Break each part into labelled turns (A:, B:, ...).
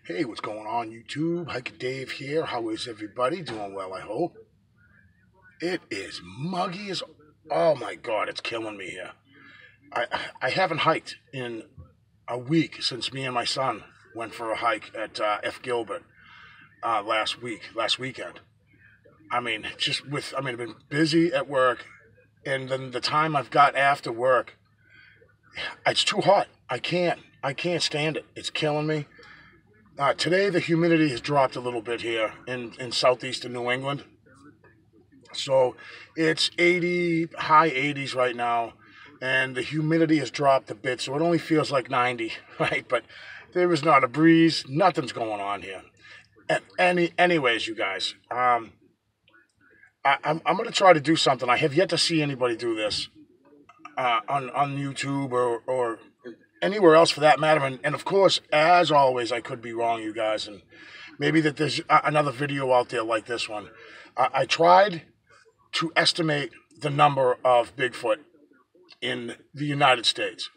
A: Hey, what's going on, YouTube? Hiker Dave here. How is everybody? Doing well, I hope. It is muggy as. Oh my God, it's killing me here. I haven't hiked in a week since me and my son went for a hike at F. Gilbert last weekend. I've been busy at work, and then the time I've got after work, it's too hot. I can't stand it. It's killing me. Today the humidity has dropped a little bit here in southeastern New England. So it's 80, high 80s right now, and the humidity has dropped a bit, so it only feels like 90, right? But there is not a breeze, nothing's going on here. Anyways, you guys, I'm going to try to do something. I have yet to see anybody do this on YouTube or anywhere else for that matter. And of course, as always, I could be wrong, you guys, and maybe that there's another video out there like this one. I tried to estimate the number of Bigfoot in the United States.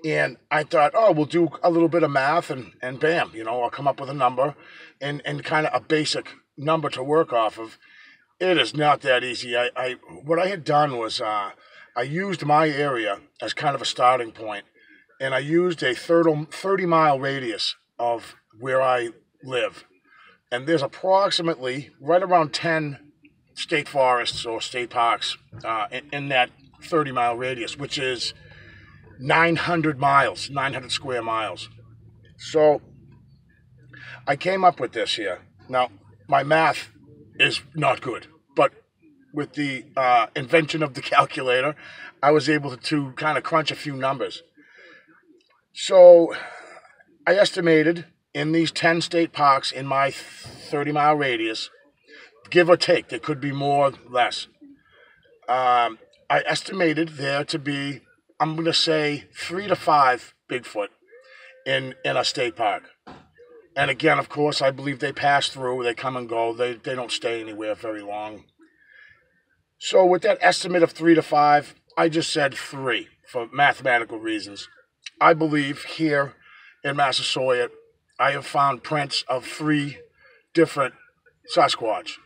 A: And I thought, oh, we'll do a little bit of math and bam, I'll come up with a number and kind of a basic number to work off of. It is not that easy. What I had done was I used my area as kind of a starting point, and I used a 30-mile radius of where I live. And there's approximately right around 10 state forests or state parks in that 30-mile radius, which is 900 miles, 900 square miles. So I came up with this here. Now, my math is not good, but with the invention of the calculator, I was able to kind of crunch a few numbers. So I estimated in these 10 state parks in my 30-mile radius, give or take, there could be more, less. I estimated there to be, I'm going to say, 3 to 5 Bigfoot in a state park. And again, of course, I believe they pass through, they come and go, they don't stay anywhere very long. So with that estimate of 3 to 5, I just said 3 for mathematical reasons. I believe here in Massasoit, I have found prints of 3 different Sasquatch.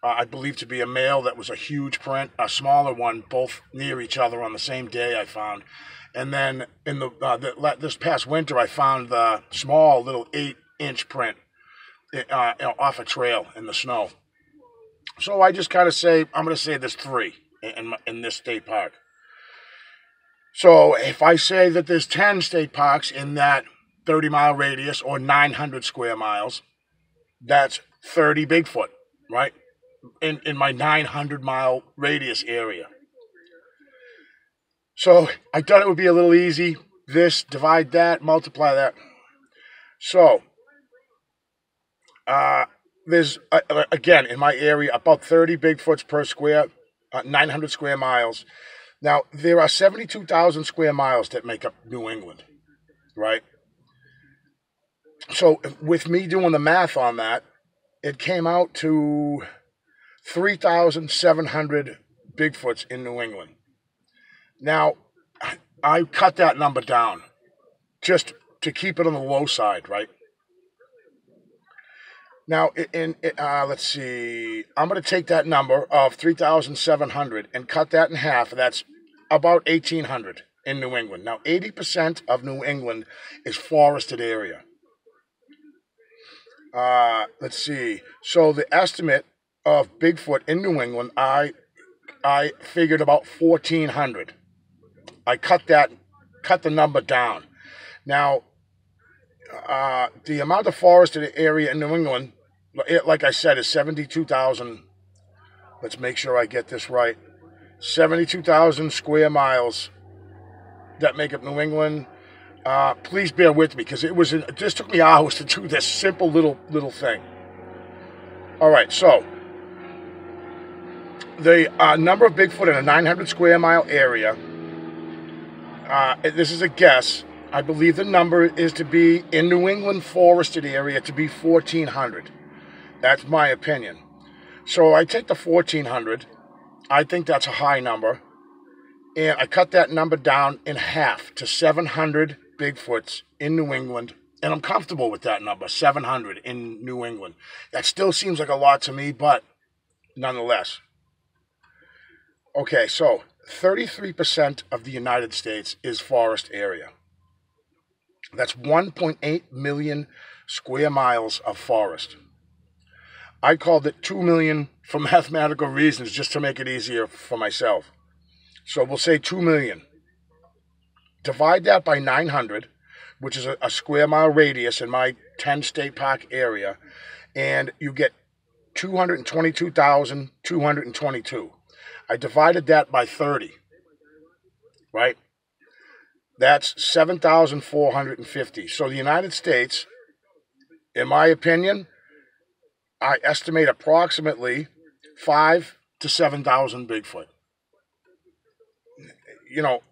A: I believe to be a male that was a huge print, a smaller one, both near each other on the same day I found. And then in this past winter, I found the small little 8-inch print off a trail in the snow. So I just kind of say, I'm going to say there's 3 in this state park. So if I say that there's 10 state parks in that 30-mile radius or 900 square miles, that's 30 Bigfoot, right? In my 900-mile radius area. So I thought it would be a little easy. This, divide that, multiply that. So there's, again, in my area, about 30 Bigfoots per square, 900 square miles. Now, there are 72,000 square miles that make up New England, right? So with me doing the math on that, it came out to 3,700 Bigfoots in New England. Now, I cut that number down just to keep it on the low side, right? Now, let's see, I'm going to take that number of 3,700 and cut that in half. That's about 1,800 in New England. Now, 80% of New England is forested area. Let's see. So the estimate of Bigfoot in New England, I figured about 1,400. I cut the number down. Now, the amount of forested area in New England, like I said, is 72,000. Let's make sure I get this right. 72,000 square miles that make up New England. Please bear with me because it just took me hours to do this simple little thing. All right, so the number of Bigfoot in a 900 square mile area, this is a guess. I believe the number is to be in New England forested area to be 1,400. That's my opinion. So I take the 1,400. I think that's a high number. And I cut that number down in half to 700 Bigfoots in New England, and I'm comfortable with that number, 700 in New England. That still seems like a lot to me, but nonetheless. Okay, so 33% of the United States is forest area. That's 1.8 million square miles of forest. I called it 2 million for mathematical reasons, just to make it easier for myself. So we'll say 2 million. Divide that by 900, which is a square mile radius in my 10 state park area, and you get 222,222. I divided that by 30, right? That's 7,450. So the United States, in my opinion, I estimate approximately 5 to 7,000 Bigfoot. You know,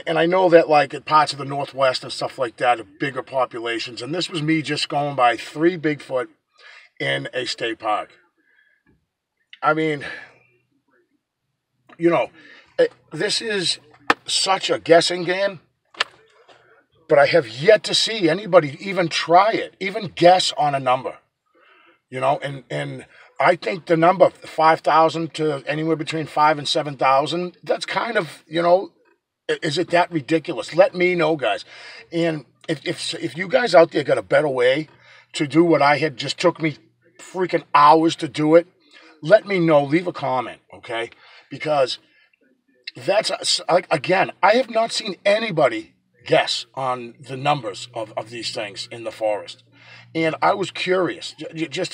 A: and I know that like in parts of the Northwest and stuff like that have bigger populations, and this was me just going by 3 Bigfoot in a state park. I mean, you know, this is such a guessing game, but I have yet to see anybody even try it, even guess on a number. You know, and I think the number 5,000 to anywhere between 5 and 7,000, that's kind of, you know, is it that ridiculous? Let me know, guys. And if you guys out there got a better way to do what I had, just took me freaking hours to do it, let me know. Leave a comment, okay? Because that's, again, I have not seen anybody guess on the numbers of these things in the forest. And I was curious.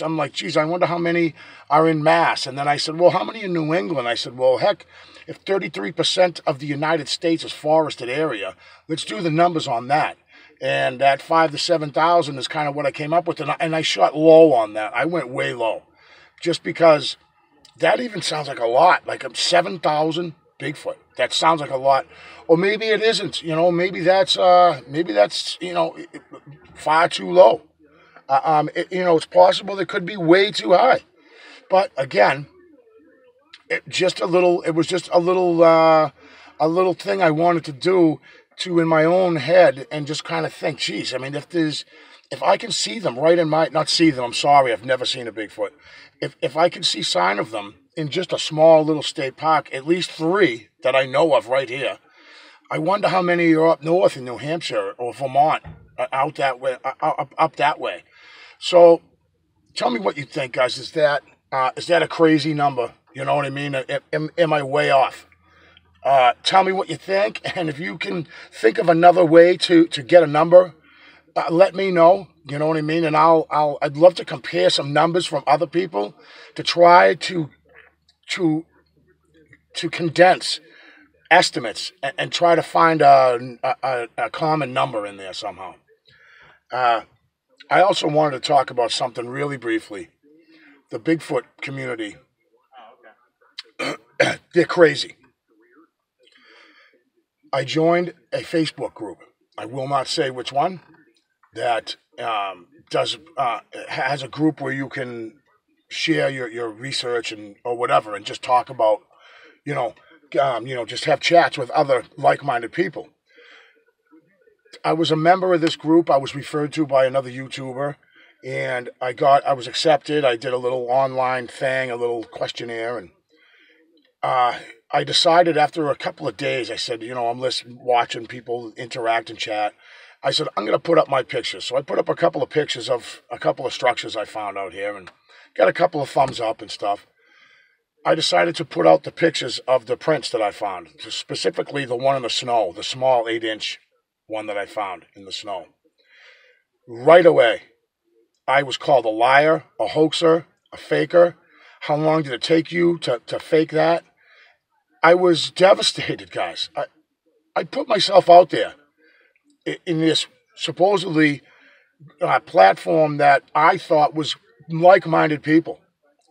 A: I'm like, geez, I wonder how many are in Mass. And then I said, well, how many in New England? I said, well, heck, if 33% of the United States is forested area, let's do the numbers on that. And that 5 to 7,000 is kind of what I came up with. And I shot low on that. I went way low. Just because that even sounds like a lot. Like 7,000 Bigfoot. That sounds like a lot. Or maybe it isn't. You know, maybe that's you know, far too low. You know, it's possible it could be way too high. But again, it was just a little thing I wanted to do to in my own head and just kind of think, geez, I mean, if I can see them right in my, not see them, I'm sorry, I've never seen a Bigfoot. If I can see sign of them in just a small little state park, at least 3 that I know of right here, I wonder how many are up north in New Hampshire or Vermont, out that way, up that way. So tell me what you think, guys. Is that a crazy number? You know what I mean? Am I way off? Tell me what you think, and if you can think of another way to get a number, let me know. You know what I mean? And I'd love to compare some numbers from other people to try to condense estimates and try to find a common number in there somehow. I also wanted to talk about something really briefly. The Bigfoot community. They're crazy. I joined a Facebook group. I will not say which one. That has a group where you can share your research or whatever, and just talk about, just have chats with other like-minded people. I was a member of this group. I was referred to by another YouTuber, and I was accepted. I did a little online thing, a little questionnaire, and I decided after a couple of days, I said, I'm watching people interact and chat. I said, I'm going to put up my pictures. So I put up a couple of pictures of a couple of structures I found out here and got a couple of thumbs up and stuff. I decided to put out the pictures of the prints that I found, specifically the one in the snow, the small 8-inch one that I found in the snow. Right away, I was called a liar, a hoaxer, a faker. How long did it take you to fake that? I was devastated, guys. I put myself out there in this supposedly platform that I thought was like-minded people.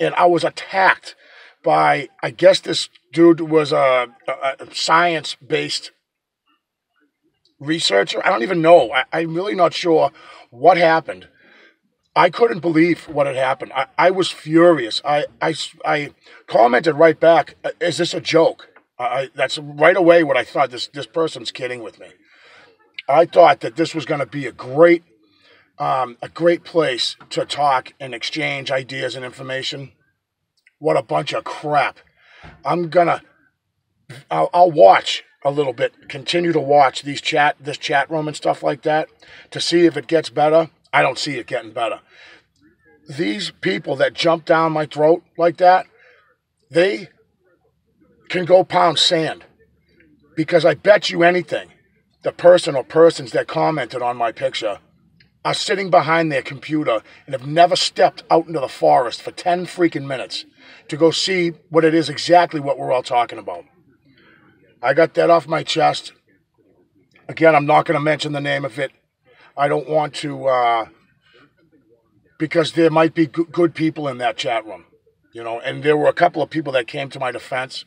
A: And I was attacked by, I guess this dude was a science-based researcher. I don't even know. I'm really not sure what happened. I couldn't believe what had happened. I was furious. I commented right back, is this a joke? That's right away what I thought. This person's kidding with me. I thought that this was going to be a great place to talk and exchange ideas and information. What a bunch of crap. I'll watch a little bit, continue to watch this chat room and stuff like that to see if it gets better. I don't see it getting better. These people that jump down my throat like that, they can go pound sand. Because I bet you anything, the person or persons that commented on my picture are sitting behind their computer and have never stepped out into the forest for 10 freaking minutes to go see what it is exactly what we're all talking about. I got that off my chest. Again, I'm not going to mention the name of it. I don't want to, because there might be good people in that chat room, and there were a couple of people that came to my defense.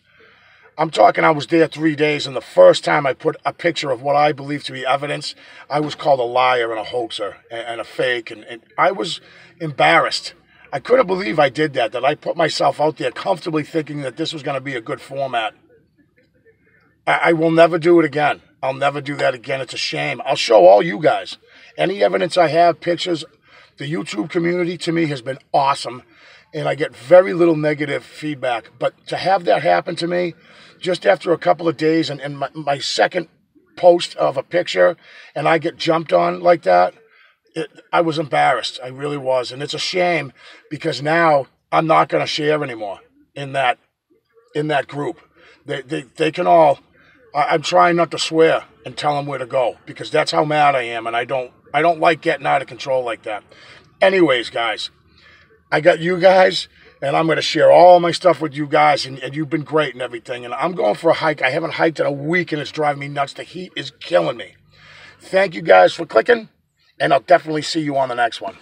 A: I'm talking, I was there 3 days, and the first time I put a picture of what I believe to be evidence, I was called a liar and a hoaxer and a fake, and I was embarrassed. I couldn't believe I did that I put myself out there comfortably thinking that this was going to be a good format. I will never do it again. I'll never do that again. It's a shame. I'll show all you guys any evidence I have, pictures. The YouTube community to me has been awesome, and I get very little negative feedback. But to have that happen to me just after a couple of days and my second post of a picture and I get jumped on like that, I was embarrassed. I really was. And it's a shame because now I'm not going to share anymore in that group. They can all, I'm trying not to swear and tell them where to go because that's how mad I am. And I don't like getting out of control like that. Anyways, guys, I got you guys, and I'm going to share all my stuff with you guys, and you've been great and everything. And I'm going for a hike. I haven't hiked in a week, and it's driving me nuts. The heat is killing me. Thank you guys for clicking, and I'll definitely see you on the next one.